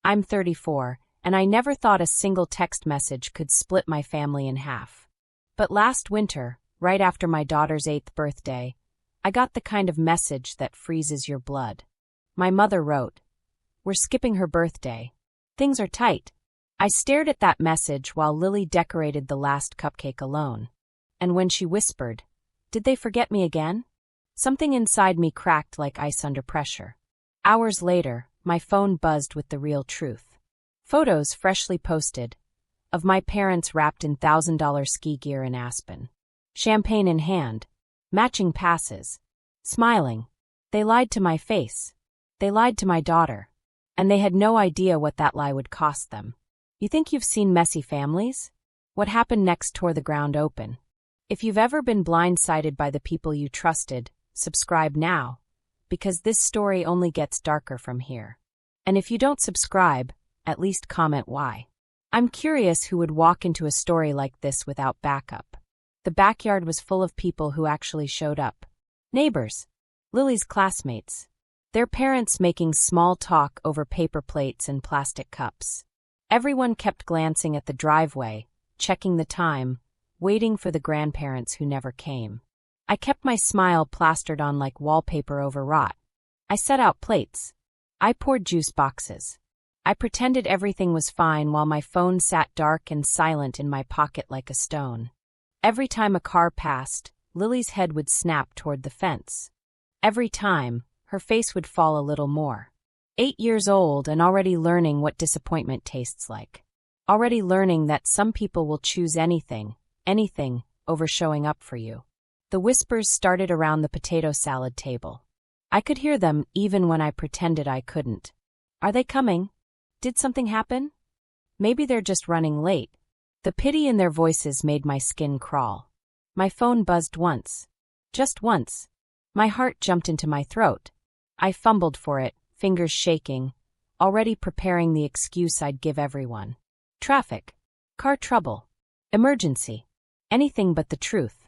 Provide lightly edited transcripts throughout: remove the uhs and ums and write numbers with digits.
I'm 34, and I never thought a single text message could split my family in half. But last winter, right after my daughter's 8th birthday, I got the kind of message that freezes your blood. My mother wrote, "We're skipping her birthday. Things are tight." I stared at that message while Lily decorated the last cupcake alone. And when she whispered, "Did they forget me again?" something inside me cracked like ice under pressure. Hours later, my phone buzzed with the real truth. Photos freshly posted of my parents wrapped in $1,000 ski gear in Aspen. Champagne in hand. Matching passes. Smiling. They lied to my face. They lied to my daughter. And they had no idea what that lie would cost them. You think you've seen messy families? What happened next tore the ground open. If you've ever been blindsided by the people you trusted, subscribe now, because this story only gets darker from here. And if you don't subscribe, at least comment why. I'm curious who would walk into a story like this without backup. The backyard was full of people who actually showed up. Neighbors. Lily's classmates. Their parents making small talk over paper plates and plastic cups. Everyone kept glancing at the driveway, checking the time, waiting for the grandparents who never came. I kept my smile plastered on like wallpaper overwrought. I set out plates. I poured juice boxes. I pretended everything was fine while my phone sat dark and silent in my pocket like a stone. Every time a car passed, Lily's head would snap toward the fence. Every time, her face would fall a little more. 8 years old and already learning what disappointment tastes like. Already learning that some people will choose anything, over showing up for you. The whispers started around the potato salad table. I could hear them even when I pretended I couldn't. Are they coming? Did something happen? Maybe they're just running late. The pity in their voices made my skin crawl. My phone buzzed once. Just once. My heart jumped into my throat. I fumbled for it, fingers shaking, already preparing the excuse I'd give everyone. Traffic. Car trouble. Emergency. Anything but the truth.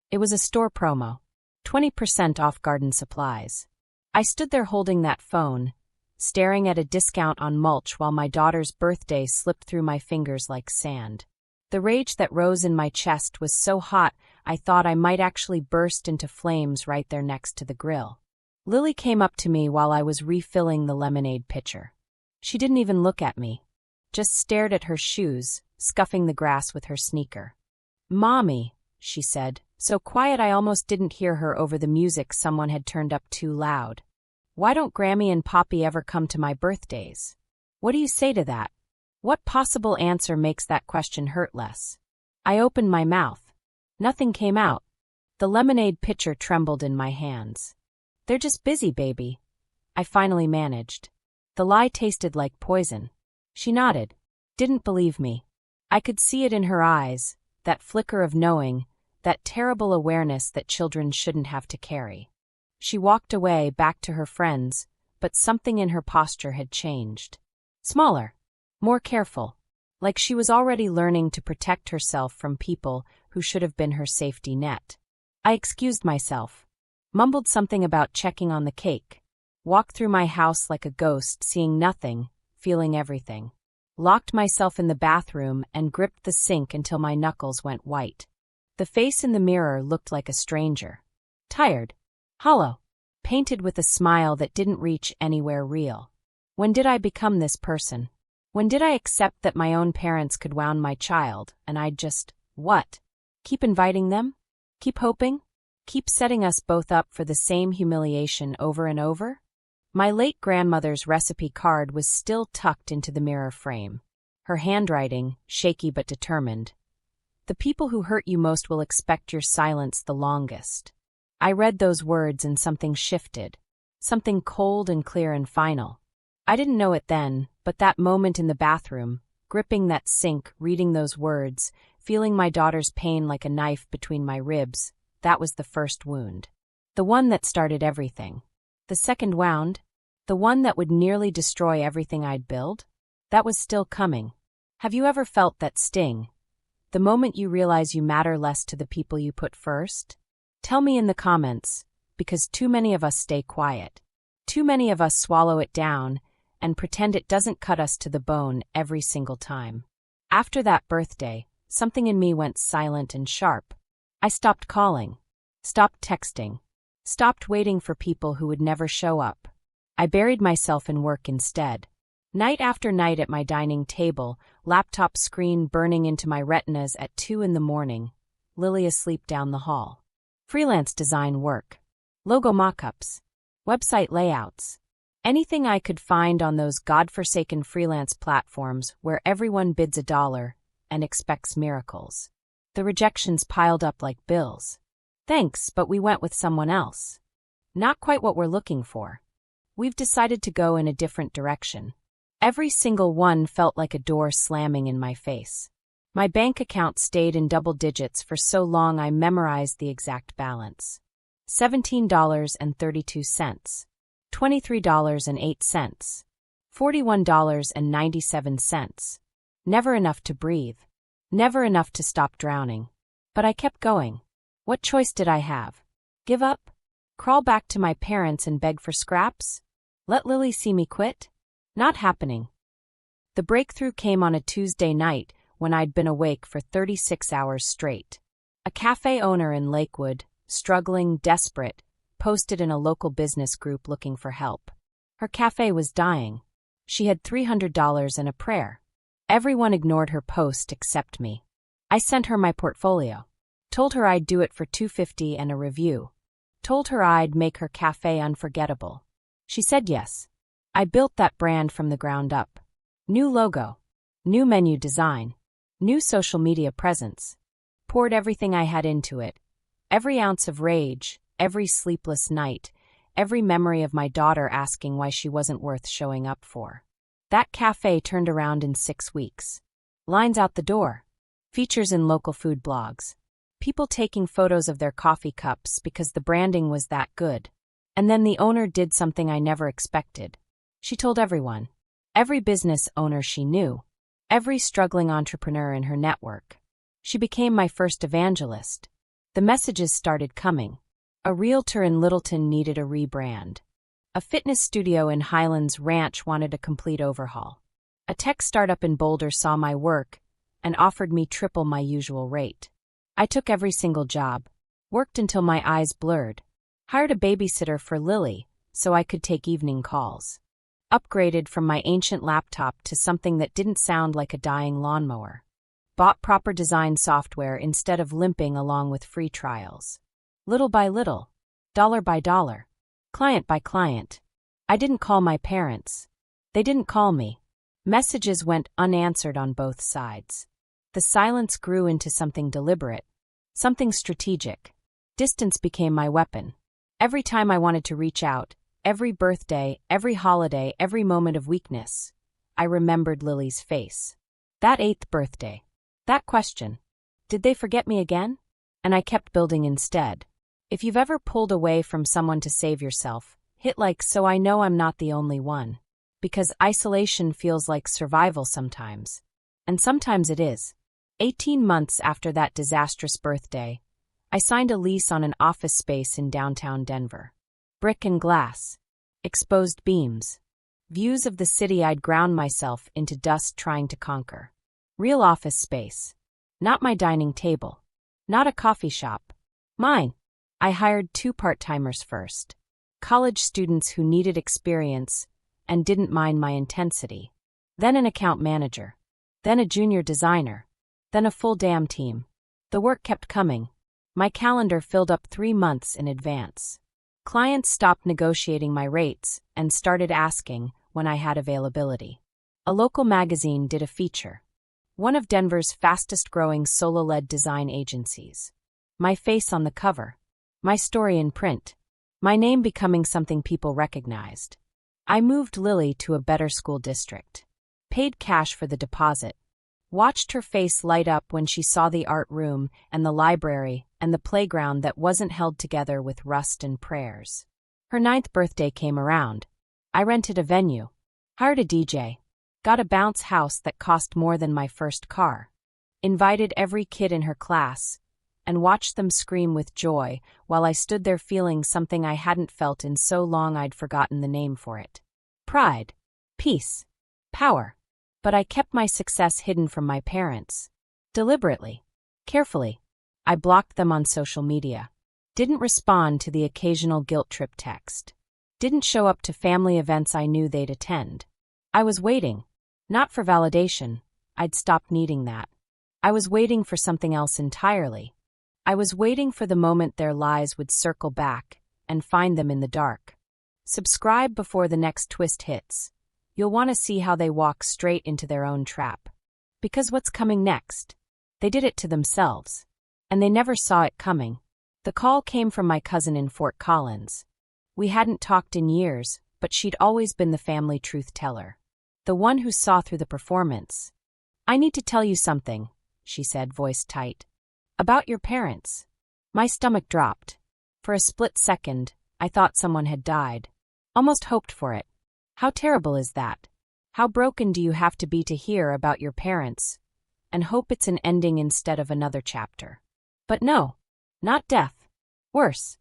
It was a store promo. 20% off garden supplies. I stood there holding that phone, staring at a discount on mulch while my daughter's birthday slipped through my fingers like sand. The rage that rose in my chest was so hot I thought I might actually burst into flames right there next to the grill. Lily came up to me while I was refilling the lemonade pitcher. She didn't even look at me, just stared at her shoes, scuffing the grass with her sneaker. "Mommy," she said, so quiet I almost didn't hear her over the music someone had turned up too loud. "Why don't Grammy and Poppy ever come to my birthdays?" What do you say to that? What possible answer makes that question hurt less? I opened my mouth. Nothing came out. The lemonade pitcher trembled in my hands. "They're just busy, baby," I finally managed. The lie tasted like poison. She nodded. Didn't believe me. I could see it in her eyes, that flicker of knowing, that terrible awareness that children shouldn't have to carry. She walked away back to her friends, but something in her posture had changed. Smaller. More careful. Like she was already learning to protect herself from people who should have been her safety net. I excused myself. Mumbled something about checking on the cake. Walked through my house like a ghost, seeing nothing, feeling everything. Locked myself in the bathroom and gripped the sink until my knuckles went white. The face in the mirror looked like a stranger. Tired. Hollow. Painted with a smile that didn't reach anywhere real. When did I become this person? When did I accept that my own parents could wound my child, and I'd just, what? Keep inviting them? Keep hoping? Keep setting us both up for the same humiliation over and over? My late grandmother's recipe card was still tucked into the mirror frame. Her handwriting, shaky but determined. The people who hurt you most will expect your silence the longest. I read those words and something shifted. Something cold and clear and final. I didn't know it then, but that moment in the bathroom, gripping that sink, reading those words, feeling my daughter's pain like a knife between my ribs, that was the first wound. The one that started everything. The second wound, the one that would nearly destroy everything I'd built, that was still coming. Have you ever felt that sting? The moment you realize you matter less to the people you put first? Tell me in the comments, because too many of us stay quiet. Too many of us swallow it down, and pretend it doesn't cut us to the bone every single time. After that birthday, something in me went silent and sharp. I stopped calling, stopped texting, stopped waiting for people who would never show up. I buried myself in work instead. Night after night at my dining table, laptop screen burning into my retinas at 2 a.m, Lily asleep down the hall. Freelance design work. Logo mock-ups. Website layouts. Anything I could find on those godforsaken freelance platforms where everyone bids $1 and expects miracles. The rejections piled up like bills. Thanks, but we went with someone else. Not quite what we're looking for. We've decided to go in a different direction. Every single one felt like a door slamming in my face. My bank account stayed in double digits for so long I memorized the exact balance. $17.32. $23.08. $41.97. Never enough to breathe. Never enough to stop drowning. But I kept going. What choice did I have? Give up? Crawl back to my parents and beg for scraps? Let Lily see me quit? Not happening. The breakthrough came on a Tuesday night when I'd been awake for 36 hours straight. A cafe owner in Lakewood, struggling, desperate, posted in a local business group looking for help. Her cafe was dying. She had $300 and a prayer. Everyone ignored her post except me. I sent her my portfolio. Told her I'd do it for $250 and a review. Told her I'd make her cafe unforgettable. She said yes. I built that brand from the ground up. New logo. New menu design. New social media presence. Poured everything I had into it. Every ounce of rage, every sleepless night, every memory of my daughter asking why she wasn't worth showing up for. That cafe turned around in 6 weeks. Lines out the door. Features in local food blogs. People taking photos of their coffee cups because the branding was that good. And then the owner did something I never expected. She told everyone. Every business owner she knew. Every struggling entrepreneur in her network. She became my first evangelist. The messages started coming. A realtor in Littleton needed a rebrand. A fitness studio in Highlands Ranch wanted a complete overhaul. A tech startup in Boulder saw my work and offered me triple my usual rate. I took every single job. Worked until my eyes blurred. Hired a babysitter for Lily so I could take evening calls. Upgraded from my ancient laptop to something that didn't sound like a dying lawnmower. Bought proper design software instead of limping along with free trials. Little by little. Dollar by dollar. Client by client. I didn't call my parents. They didn't call me. Messages went unanswered on both sides. The silence grew into something deliberate. Something strategic. Distance became my weapon. Every time I wanted to reach out, every birthday, every holiday, every moment of weakness, I remembered Lily's face. That 8th birthday. That question. Did they forget me again? And I kept building instead. If you've ever pulled away from someone to save yourself, hit like so I know I'm not the only one. Because isolation feels like survival sometimes. And sometimes it is. 18 months after that disastrous birthday, I signed a lease on an office space in downtown Denver. Brick and glass. Exposed beams. Views of the city I'd ground myself into dust trying to conquer. Real office space. Not my dining table. Not a coffee shop. Mine. I hired 2 part-timers first. College students who needed experience and didn't mind my intensity. Then an account manager. Then a junior designer. Then a full damn team. The work kept coming. My calendar filled up 3 months in advance. Clients stopped negotiating my rates and started asking when I had availability. A local magazine did a feature. One of Denver's fastest-growing solo-led design agencies. My face on the cover. My story in print. My name becoming something people recognized. I moved Lily to a better school district. Paid cash for the deposit. Watched her face light up when she saw the art room and the library and the playground that wasn't held together with rust and prayers. Her 9th birthday came around. I rented a venue. Hired a DJ. Got a bounce house that cost more than my first car. Invited every kid in her class and watched them scream with joy while I stood there feeling something I hadn't felt in so long I'd forgotten the name for it. Pride. peace, power. But I kept my success hidden from my parents. Deliberately. Carefully. I blocked them on social media. Didn't respond to the occasional guilt trip text. Didn't show up to family events I knew they'd attend. I was waiting. Not for validation. I'd stopped needing that. I was waiting for something else entirely. I was waiting for the moment their lies would circle back and find them in the dark. Subscribe before the next twist hits. You'll want to see how they walk straight into their own trap. Because what's coming next? They did it to themselves. And they never saw it coming. The call came from my cousin in Fort Collins. We hadn't talked in years, but she'd always been the family truth teller. The one who saw through the performance. "I need to tell you something," she said, voice tight. "About your parents." My stomach dropped. For a split second, I thought someone had died. Almost hoped for it. How terrible is that? How broken do you have to be to hear about your parents and hope it's an ending instead of another chapter? But no, not death. Worse.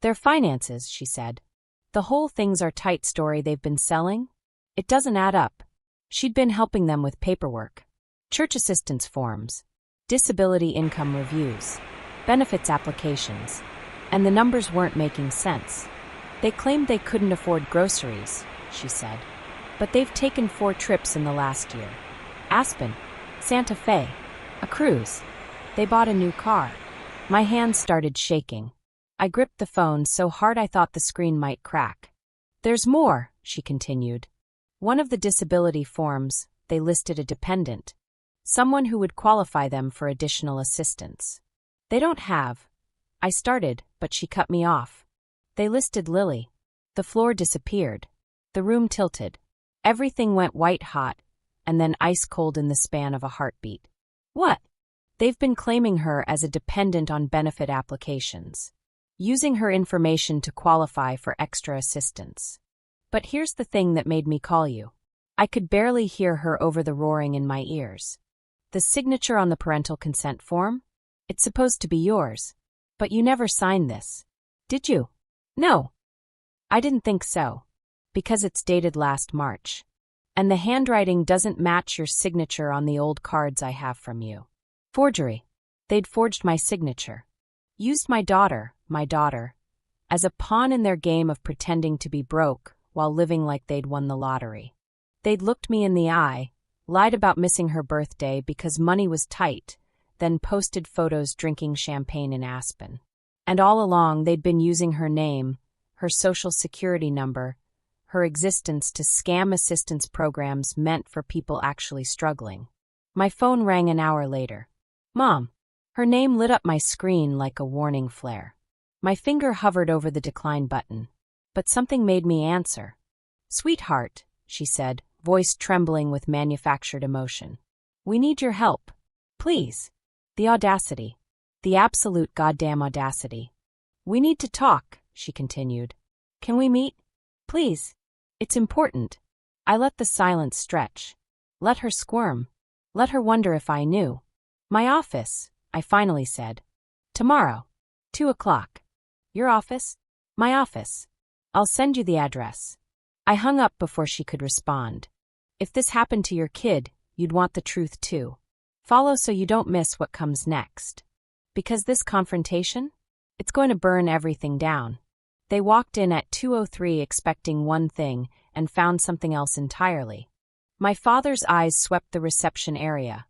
Their finances, she said. The whole thing's our tight story they've been selling. It doesn't add up. She'd been helping them with paperwork, church assistance forms, disability income reviews, benefits applications, and the numbers weren't making sense. They claimed they couldn't afford groceries, she said. But they've taken 4 trips in the last year. Aspen, Santa Fe, a cruise. They bought a new car. My hands started shaking. I gripped the phone so hard I thought the screen might crack. "There's more," she continued. One of the disability forms, they listed a dependent, someone who would qualify them for additional assistance. "They don't have," I started, but she cut me off. "They listed Lily." The floor disappeared. The room tilted. Everything went white hot, and then ice cold in the span of a heartbeat. "What?" "They've been claiming her as a dependent on benefit applications, using her information to qualify for extra assistance. But here's the thing that made me call you." I could barely hear her over the roaring in my ears. "The signature on the parental consent form? It's supposed to be yours. But you never signed this. Did you?" "No. I didn't think so. Because it's dated last March. And the handwriting doesn't match your signature on the old cards I have from you. Forgery. They'd forged my signature. Used my daughter, as a pawn in their game of pretending to be broke while living like they'd won the lottery. They'd looked me in the eye, lied about missing her birthday because money was tight, then posted photos drinking champagne in Aspen. And all along they'd been using her name, her social security number, her existence to scam assistance programs meant for people actually struggling. My phone rang an hour later. "Mom." Her name lit up my screen like a warning flare. My finger hovered over the decline button, but something made me answer. "Sweetheart," she said, voice trembling with manufactured emotion. "We need your help. Please." The audacity. The absolute goddamn audacity. "We need to talk," she continued. "Can we meet? Please. It's important." I let the silence stretch. Let her squirm. Let her wonder if I knew. "My office," I finally said. "Tomorrow. 2:00. "Your office?" "My office. I'll send you the address." I hung up before she could respond. "If this happened to your kid, you'd want the truth too. Follow so you don't miss what comes next. Because this confrontation? It's going to burn everything down." They walked in at 2:03 expecting one thing and found something else entirely. My father's eyes swept the reception area.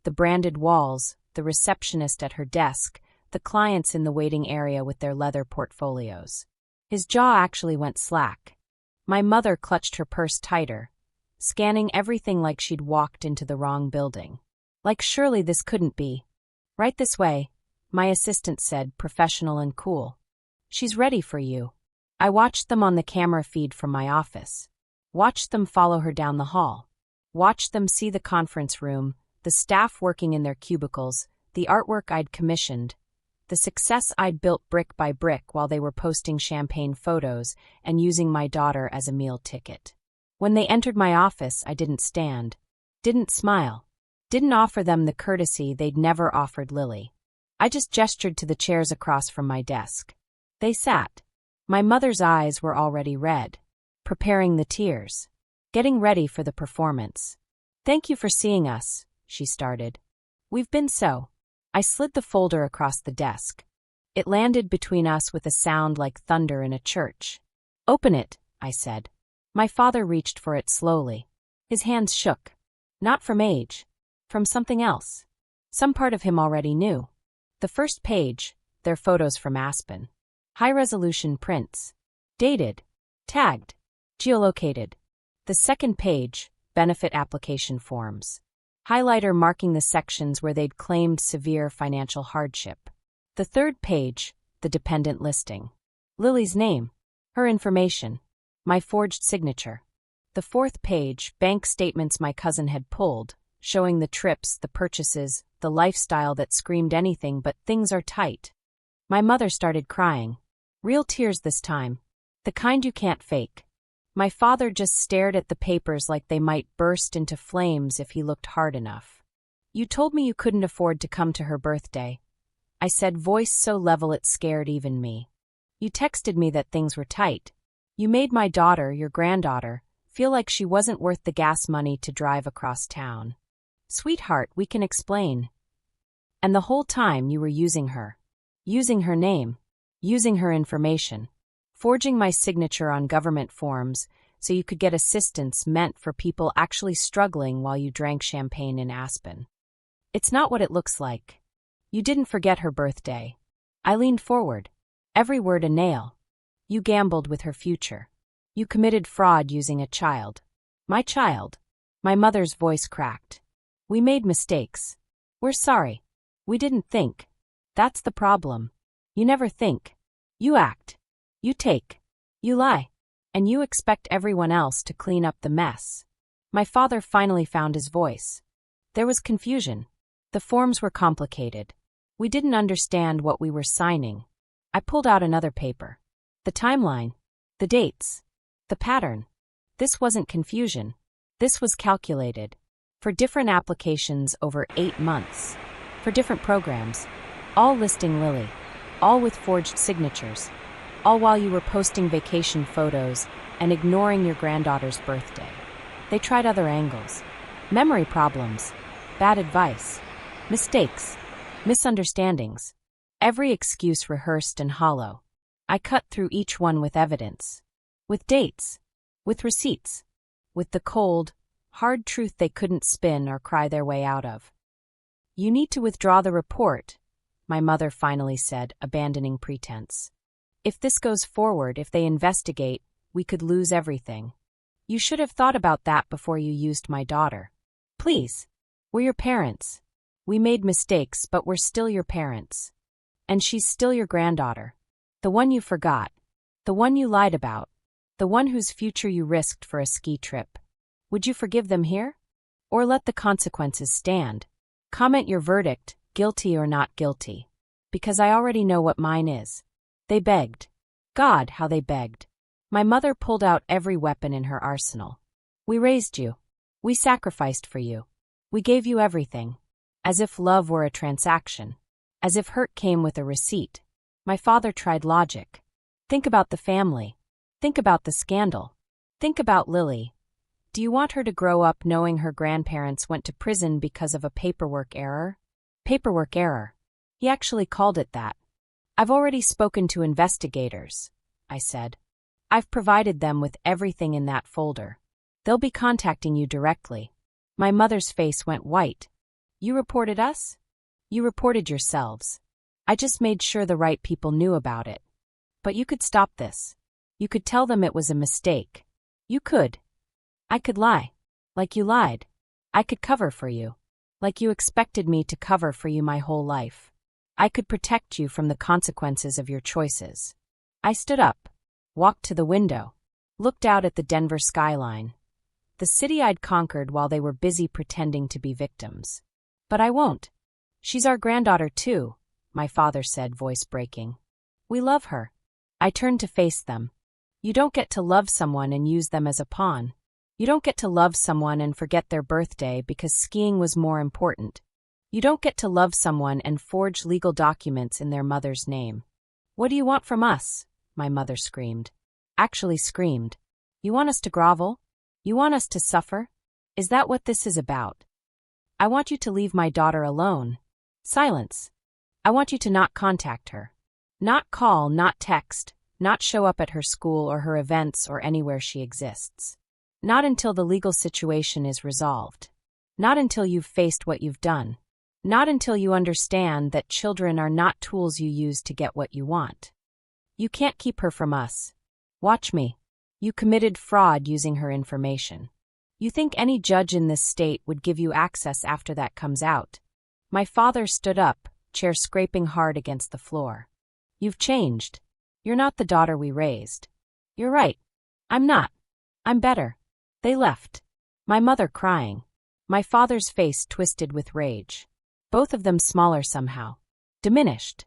The branded walls, the receptionist at her desk, the clients in the waiting area with their leather portfolios. His jaw actually went slack. My mother clutched her purse tighter, scanning everything like she'd walked into the wrong building. Like surely this couldn't be. "Right this way," my assistant said, professional and cool. "She's ready for you." I watched them on the camera feed from my office. Watched them follow her down the hall. Watched them see the conference room, the staff working in their cubicles, the artwork I'd commissioned, the success I'd built brick by brick while they were posting champagne photos and using my daughter as a meal ticket. When they entered my office, I didn't stand. Didn't smile. Didn't offer them the courtesy they'd never offered Lily. I just gestured to the chairs across from my desk. They sat. My mother's eyes were already red, preparing the tears. getting ready for the performance. "Thank you for seeing us," she started. "We've been so." I slid the folder across the desk. It landed between us with a sound like thunder in a church. "Open it," I said. My father reached for it slowly. His hands shook. Not from age. From something else. Some part of him already knew. The first page, their photos from Aspen. High-resolution prints. Dated. Tagged. Geolocated. The second page, benefit application forms. Highlighter marking the sections where they'd claimed severe financial hardship. The third page, the dependent listing. Lily's name. Her information. My forged signature. The fourth page, bank statements my cousin had pulled, showing the trips, the purchases, the lifestyle that screamed anything but things are tight. My mother started crying. Real tears this time. The kind you can't fake. My father just stared at the papers like they might burst into flames if he looked hard enough. "You told me you couldn't afford to come to her birthday," I said, voice so level it scared even me. "You texted me that things were tight. You made my daughter, your granddaughter, feel like she wasn't worth the gas money to drive across town. Sweetheart, we can explain. And the whole time you were using her. Using her name. Using her information. Forging my signature on government forms so you could get assistance meant for people actually struggling while you drank champagne in Aspen. It's not what it looks like. You didn't forget her birthday." I leaned forward. Every word a nail. "You gambled with her future. You committed fraud using a child." "My child." My mother's voice cracked. "We made mistakes. We're sorry. We didn't think. That's the problem. You never think. You act. You take. You lie. And you expect everyone else to clean up the mess." My father finally found his voice. There was confusion. The forms were complicated. We didn't understand what we were signing. I pulled out another paper. The timeline. The dates. The pattern. This wasn't confusion. This was calculated. For different applications over 8 months. For different programs. All listing Lily. All with forged signatures. All while you were posting vacation photos and ignoring your granddaughter's birthday. They tried other angles. Memory problems. Bad advice. Mistakes. Misunderstandings. Every excuse rehearsed and hollow. I cut through each one with evidence. With dates. With receipts. With the cold, hard truth they couldn't spin or cry their way out of. "You need to withdraw the report," my mother finally said, abandoning pretense. "If this goes forward, if they investigate, we could lose everything. You should have thought about that before you used my daughter. Please. We're your parents. We made mistakes, but we're still your parents. And she's still your granddaughter. The one you forgot. The one you lied about. The one whose future you risked for a ski trip. Would you forgive them here? Or let the consequences stand? Comment your verdict, guilty or not guilty. Because I already know what mine is." They begged. God, how they begged. My mother pulled out every weapon in her arsenal. "We raised you. We sacrificed for you. We gave you everything. As if love were a transaction. As if hurt came with a receipt." My father tried logic. "Think about the family. Think about the scandal. Think about Lily. Do you want her to grow up knowing her grandparents went to prison because of a paperwork error?" Paperwork error. He actually called it that. "I've already spoken to investigators," I said. "I've provided them with everything in that folder. They'll be contacting you directly." My mother's face went white. "You reported us? You reported yourselves. I just made sure the right people knew about it. But you could stop this. You could tell them it was a mistake. You could. I could lie. Like you lied. I could cover for you. Like you expected me to cover for you my whole life. I could protect you from the consequences of your choices." I stood up, walked to the window, looked out at the Denver skyline. The city I'd conquered while they were busy pretending to be victims. "But I won't. She's our granddaughter too," my father said, voice breaking. "We love her." I turned to face them. You don't get to love someone and use them as a pawn. You don't get to love someone and forget their birthday because skiing was more important. You don't get to love someone and forge legal documents in their mother's name. "What do you want from us?" my mother screamed. Actually screamed. "You want us to grovel? You want us to suffer? Is that what this is about? I want you to leave my daughter alone. Silence. I want you to not contact her. Not call, not text, not show up at her school or her events or anywhere she exists. Not until the legal situation is resolved. Not until you've faced what you've done. Not until you understand that children are not tools you use to get what you want. You can't keep her from us. Watch me. You committed fraud using her information. You think any judge in this state would give you access after that comes out? My father stood up, chair scraping hard against the floor. You've changed. You're not the daughter we raised. You're right. I'm not. I'm better. They left. My mother crying. My father's face twisted with rage. Both of them smaller somehow. Diminished.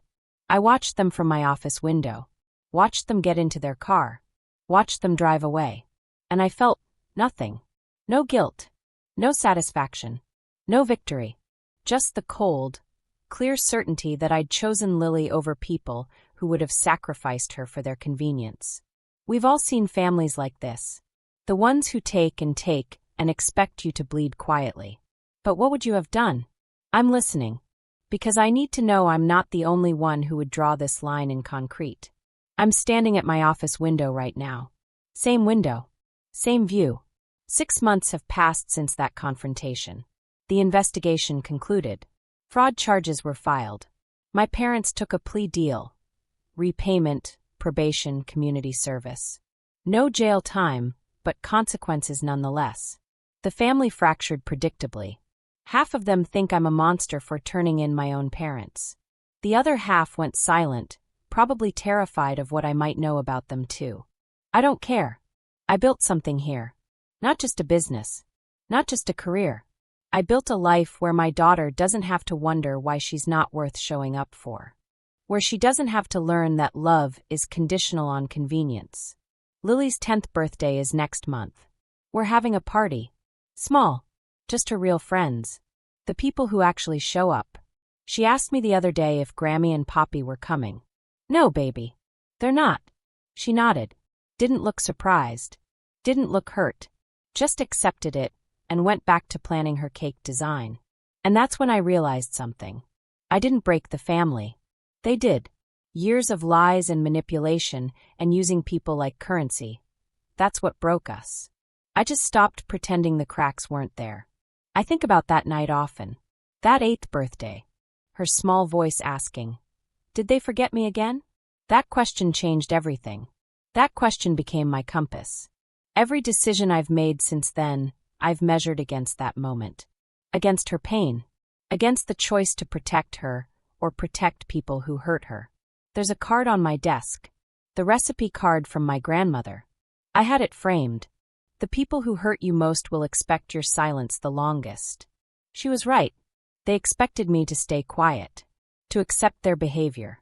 I watched them from my office window. Watched them get into their car. Watched them drive away. And I felt nothing. No guilt. No satisfaction. No victory. Just the cold, clear certainty that I'd chosen Lily over people who would have sacrificed her for their convenience. We've all seen families like this. The ones who take and expect you to bleed quietly. But what would you have done? I'm listening. Because I need to know I'm not the only one who would draw this line in concrete. I'm standing at my office window right now. Same window. Same view. 6 months have passed since that confrontation. The investigation concluded. Fraud charges were filed. My parents took a plea deal. Repayment, probation, community service. No jail time, but consequences nonetheless. The family fractured predictably. Half of them think I'm a monster for turning in my own parents. The other half went silent, probably terrified of what I might know about them too. I don't care. I built something here. Not just a business. Not just a career. I built a life where my daughter doesn't have to wonder why she's not worth showing up for. Where she doesn't have to learn that love is conditional on convenience. Lily's 10th birthday is next month. We're having a party. Small. Just her real friends. The people who actually show up. She asked me the other day if Grammy and Poppy were coming. No, baby. They're not. She nodded. Didn't look surprised. Didn't look hurt. Just accepted it and went back to planning her cake design. And that's when I realized something. I didn't break the family. They did. Years of lies and manipulation and using people like currency. That's what broke us. I just stopped pretending the cracks weren't there. I think about that night often. That 8th birthday. Her small voice asking, "Did they forget me again?" That question changed everything. That question became my compass. Every decision I've made since then, I've measured against that moment. Against her pain. Against the choice to protect her or protect people who hurt her. There's a card on my desk. The recipe card from my grandmother. I had it framed. The people who hurt you most will expect your silence the longest. She was right. They expected me to stay quiet. To accept their behavior.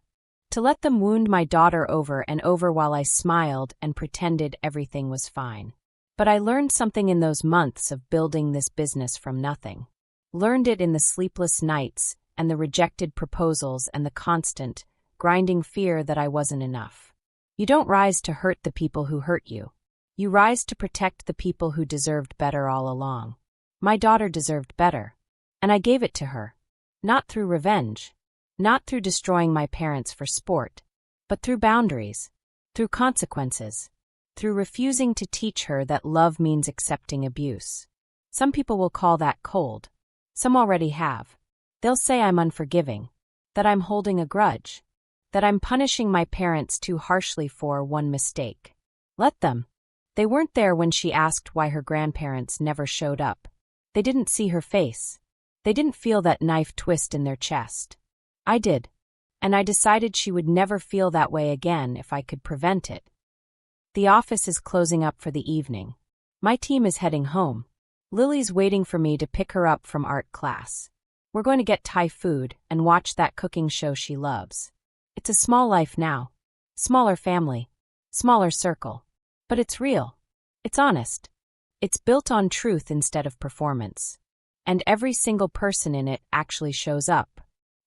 To let them wound my daughter over and over while I smiled and pretended everything was fine. But I learned something in those months of building this business from nothing. Learned it in the sleepless nights and the rejected proposals and the constant, grinding fear that I wasn't enough. You don't rise to hurt the people who hurt you. You rise to protect the people who deserved better all along. My daughter deserved better. And I gave it to her. Not through revenge. Not through destroying my parents for sport. But through boundaries. Through consequences. Through refusing to teach her that love means accepting abuse. Some people will call that cold. Some already have. They'll say I'm unforgiving. That I'm holding a grudge. That I'm punishing my parents too harshly for one mistake. Let them. They weren't there when she asked why her grandparents never showed up. They didn't see her face. They didn't feel that knife twist in their chest. I did. And I decided she would never feel that way again if I could prevent it. The office is closing up for the evening. My team is heading home. Lily's waiting for me to pick her up from art class. We're going to get Thai food and watch that cooking show she loves. It's a small life now. Smaller family. Smaller circle. But it's real. It's honest. It's built on truth instead of performance. And every single person in it actually shows up.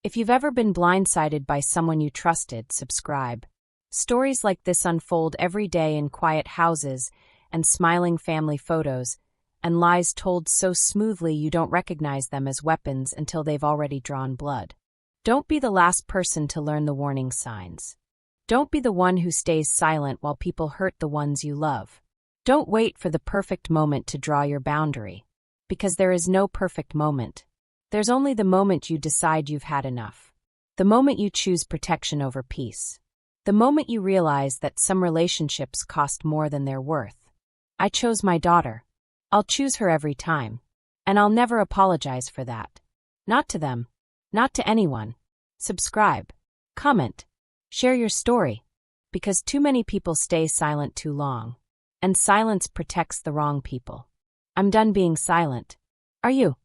If you've ever been blindsided by someone you trusted, subscribe. Stories like this unfold every day in quiet houses and smiling family photos, and lies told so smoothly you don't recognize them as weapons until they've already drawn blood. Don't be the last person to learn the warning signs. Don't be the one who stays silent while people hurt the ones you love. Don't wait for the perfect moment to draw your boundary, because there is no perfect moment. There's only the moment you decide you've had enough. The moment you choose protection over peace. The moment you realize that some relationships cost more than they're worth. I chose my daughter. I'll choose her every time. And I'll never apologize for that. Not to them. Not to anyone. Subscribe. Comment. Share your story. Because too many people stay silent too long. And silence protects the wrong people. I'm done being silent. Are you?